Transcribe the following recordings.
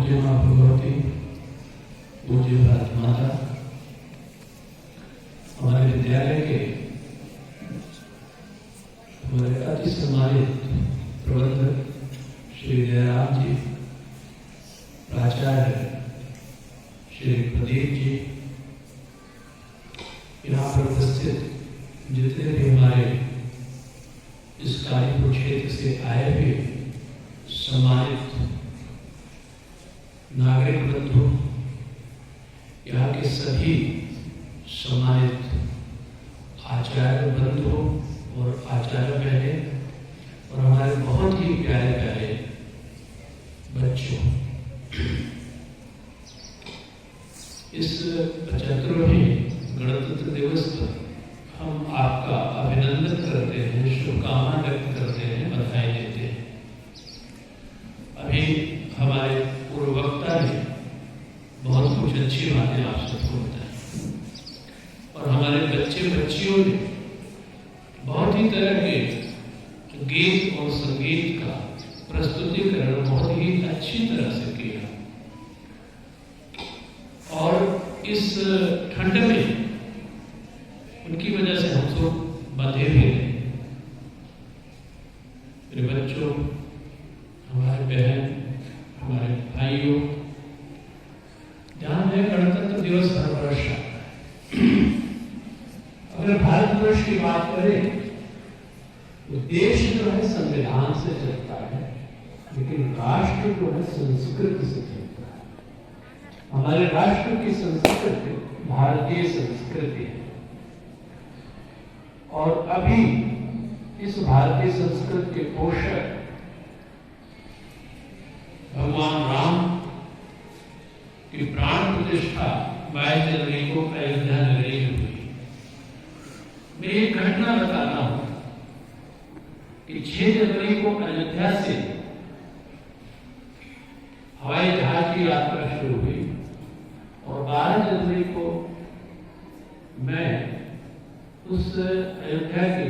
पूज्य माँ भगवती, पूज्य भारत माता, हमारे विद्यालय के हमारे अति सम्मानित प्रबंधक श्री जयराम जी, प्राचार्य श्री प्रदीप जी, यहाँ पर उपस्थित जितने भी हमारे इस कालीपुर क्षेत्र से आए हुए सम्मानित नागरिक बंधु, यहाँ के सभी सम्मानित आचार्य बंधु और आचार्य बहनें और हमारे बहुत ही प्यारे प्यारे बच्चों, इस 75वें गणतंत्र दिवस पर हम आपका अभिनंदन करते हैं, शुभकामना व्यक्त करते हैं, बधाई देते हैं। अभी हमारे पूर्व वक्ता ने बहुत कुछ अच्छी बातें आप सबको बताई और हमारे बच्चे बच्चियों ने बहुत ही तरह के गीत और संगीत का प्रस्तुतिकरण बहुत ही अच्छी तरह से किया और इस ठंड में उनकी वजह से हम सब बंधे भी रहे। मेरे बच्चों, हमारे बहन, हमारे भाइयों, ध्यान है गणतंत्र दिवस हर वर्ष आता है। अगर भारतवर्ष की बात करें तो देश जो है संविधान से चलता है, लेकिन राष्ट्र जो है संस्कृति से चलता है। हमारे राष्ट्र की संस्कृति भारतीय संस्कृति है और अभी इस भारतीय संस्कृति के पोषक भगवान राम की प्राण प्रतिष्ठा 22 जनवरी को अयोध्या नगरी में हुई। मैं एक घटना बताता हूं कि 6 जनवरी को अयोध्या से हवाई जहाज की यात्रा शुरू हुई और 12 जनवरी को मैं उस अयोध्या के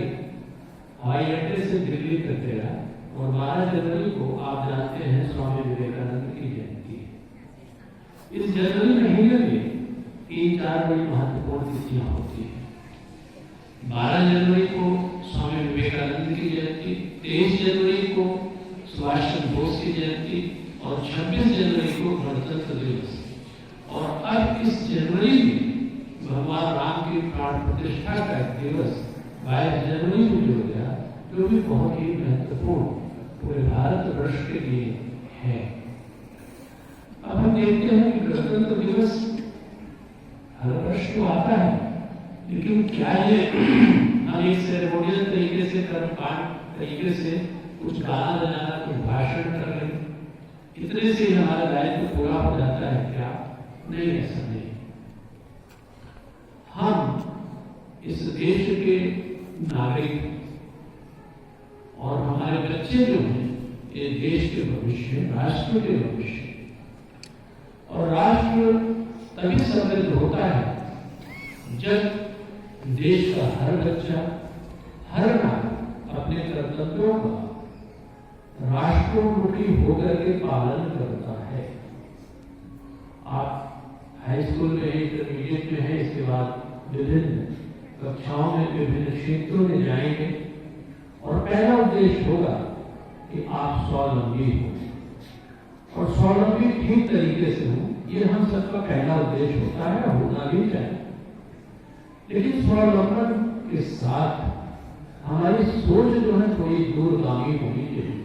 हवाई अड्डे से दिल्ली तक गया और 12 जनवरी को आप जानते हैं स्वामी विवेकानंद की जयंती है। इस जनवरी महीने में 3-4 बड़ी महत्वपूर्ण तिथियां होती है। 12 जनवरी को स्वामी विवेकानंद की जयंती, 23 जनवरी को सुभाष चंद्र बोस की जयंती और 26 जनवरी को गणतंत्र दिवस। और अब इस जनवरी में भगवान राम की प्राण प्रतिष्ठा का दिवस 22 जनवरी को जुड़ गया, जो भी बहुत ही महत्वपूर्ण पूरे भारत वर्ष के लिए है। अब हम देखते हैं कि गणतंत्र दिवस हर वर्ष तो आता है, लेकिन क्या ये हम एक सेरेमोनियल तरीके से कर्मकांड तरीके से कुछ गाना बजाना, कुछ भाषण कर रहे, इतने से हमारा दायित्व पूरा हो जाता है क्या? नहीं, ऐसा नहीं। हम इस देश के नागरिक और हमारे बच्चे जो हैं, ये देश के भविष्य, राष्ट्र के भविष्य, और राष्ट्र तभी समृद्ध होता है जब देश का हर बच्चा, हर नागरिक अपने कर्तव्यों का राष्ट्रोन्मुखी होकर के पालन करता है। आप हाई स्कूल में, इंटरमीडिएट में है, इसके बाद विभिन्न कक्षाओं में विभिन्न क्षेत्रों में जाएंगे और पहला उद्देश्य होगा कि आप स्वावलंबी हो और स्वावलंबी ठीक तरीके से हो। ये हम सबका पहला उद्देश्य होता है, होना भी चाहिए। लेकिन स्वावलंबन के साथ हमारी सोच जो है थोड़ी दूरगामी होनी चाहिए।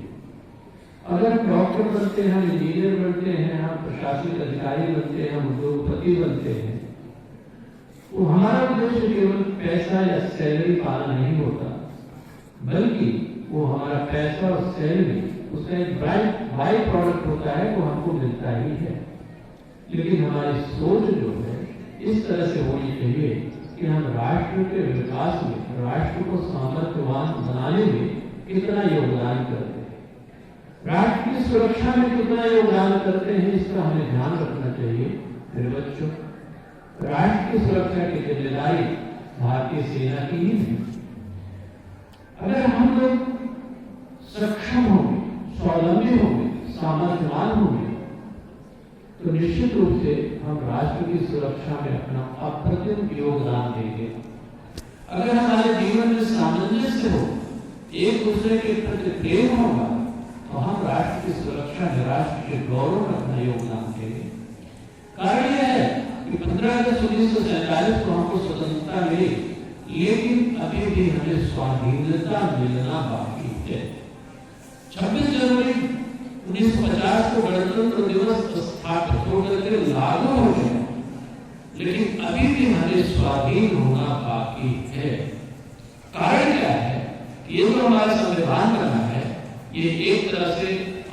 अगर हम डॉक्टर बनते हैं, हम इंजीनियर बनते हैं, हम प्रशासनिक अधिकारी बनते हैं, हम उद्योगपति बनते हैं, तो हमारा उद्देश्य केवल पैसा या सैलरी पाना नहीं होता, बल्कि वो हमारा पैसा और सैलरी उसका एक बाई प्रोडक्ट होता है, वो हमको मिलता ही है। लेकिन हमारी सोच जो है इस तरह से होनी चाहिए कि हम राष्ट्र के विकास में, राष्ट्र को सामर्थ्यवान बनाने में कितना योगदान करते हैं, राष्ट्र की सुरक्षा में कितना योगदान करते हैं, इसका हमें ध्यान रखना चाहिए। मेरे बच्चों, राष्ट्र की सुरक्षा की जिम्मेदारी भारतीय सेना की ही है। अगर हम लोग सक्षम होंगे, स्वावलंबी होंगे, सामर्थ्यवान होंगे, तो निश्चित रूप से हम राष्ट्र की सुरक्षा में अपना अप्रतिम योगदान देंगे। अगर हमारे जीवन में सामंजस्य हो, एक दूसरे के प्रति प्रेम होगा, तो हम राष्ट्र की सुरक्षा में, राष्ट्र के गौरव में अपना योगदान देंगे। कारण यह है कि 15 अगस्त 1947 को हमको स्वतंत्रता मिली, लेकिन अभी भी हमें स्वाधीनता मिलना बाकी है। 26 जनवरी 1950 को गणतंत्र दिवस स्थापित होकर के लागू हो गया, लेकिन अभी भी हमें स्वाधीन होना बाकी है। कारण क्या है? ये जो हमारा संविधान बना है, ये एक तरह से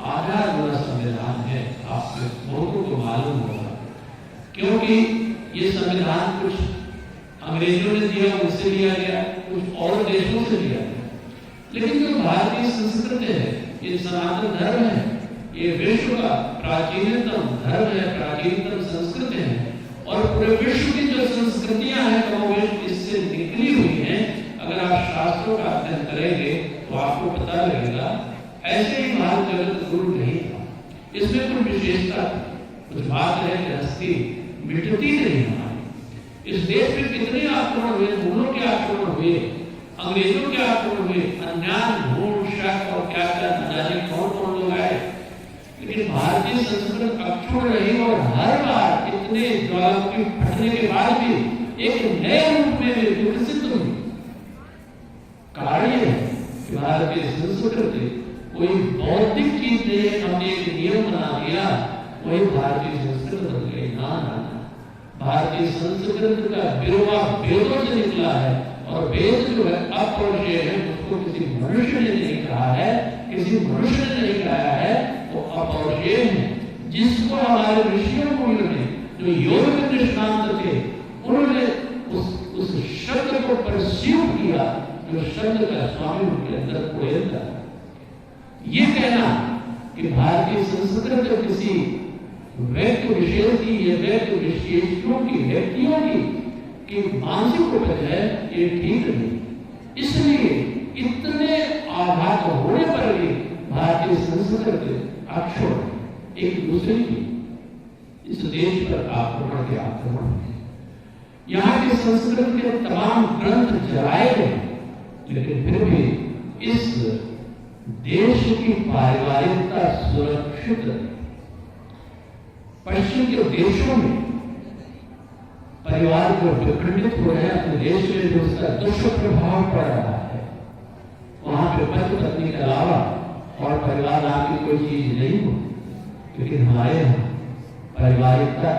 आधार वाला संविधान है। आपके बहुतों को मालूम होगा, क्योंकि ये संविधान कुछ अंग्रेजों ने दिया, उससे लिया गया, कुछ और देशों से लिया गया, लेकिन जो भारतीय संस्कृति है, ये सनातन धर्म है, ये विश्व का प्राचीनतम धर्म है, प्राचीनतम संस्कृति है, और पूरे विश्व की जो संस्कृतियां हैं वो इससे निकली हुई हैं। अगर आप शास्त्रों का अध्ययन करेंगे तो आपको पता लगेगा, ऐसे ही भारत जगत गुरु नहीं था, इसमें कुछ विशेषता, कुछ बात है कि हस्ती मिटती नहीं हमारी। इस देश में कितने आक्रमण हुए, मुगलों के आक्रमण हुए, अंग्रेजों के आक्रमण हुए, अन्याय, भूल, शक और क्या क्या न जाने कौन कौन लोग आए, लेकिन भारतीय संस्कृति अक्षुण्ण रही और हर बार इतने ज्वालामुखी फटने के बाद भी एक नए रूप में विकसित हुई। कारण है कि भारतीय संस्कृति कोई बौद्धिक चीज नहीं है, हमने एक नियम बना दिया, वही भारतीय संस्कृति बन गई। ना ना, भारतीय संस्कृति का बिरवा वेदों से निकला है, और वेद जो है अपौरुषेय है, उसको किसी मनुष्य ने नहीं कहा है, किसी मनुष्य ने नहीं कहा है, वो अपौरुषेय है। जिसको हमारे ऋषियों मुनियों ने, जो योग में निष्णात थे, उन्होंने उस शब्द को परस्यू किया, जो शब्द का स्वामी उनके अंदर कोयल था। ये कहना कि भारतीय संस्कृति किसी व्यक्ति विशेष की, ये व्यक्ति विशेषों की, व्यक्तियों की मानसिक उपज है, ये ठीक नहीं। इसलिए इतने आघात होने पर भी भारतीय संस्कृति अक्षुण्ण एक दूसरे की इस देश पर आक्रमण के आक्रमण है। यहाँ की संस्कृति के तमाम ग्रंथ जलाए गए, लेकिन फिर भी इस देश की पारिवारिकता सुरक्षित है। पश्चिम के देशों में परिवार जो विखंडित हो रहे हैं, अपने देश में जो उसका दुष्प्रभाव पड़ रहा है, वहां पे पति पत्नी के अलावा और परिवार नाम की कोई चीज नहीं हो, लेकिन हमारे यहाँ पारिवारिकता